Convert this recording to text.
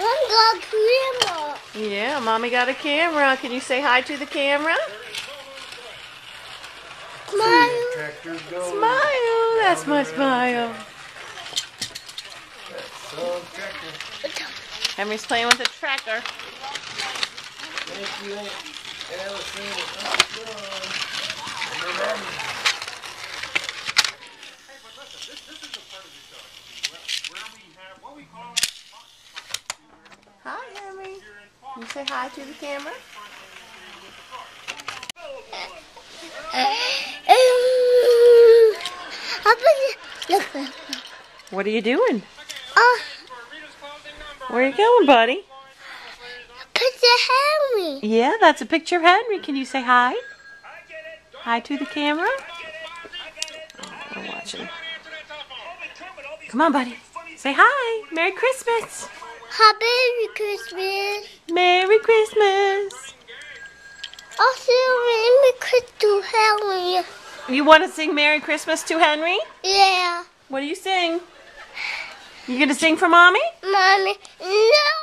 I got a camera. Yeah, Mommy got a camera. Can you say hi to the camera? Smile. Smile. That's my smile. Henry's playing with a tractor. Thank you, Allison. Hi, Henry. Can you say hi to the camera? Look. What are you doing? Where are you going, buddy? Picture Henry. Yeah, that's a picture of Henry. Can you say hi? Hi to the camera? Oh, we're watching. Come on, buddy. Say hi. Merry Christmas. Happy Christmas. Merry Christmas. Also, Merry Christmas to Henry. You want to sing Merry Christmas to Henry? Yeah. What do you sing? You gonna sing for Mommy? Mommy, no.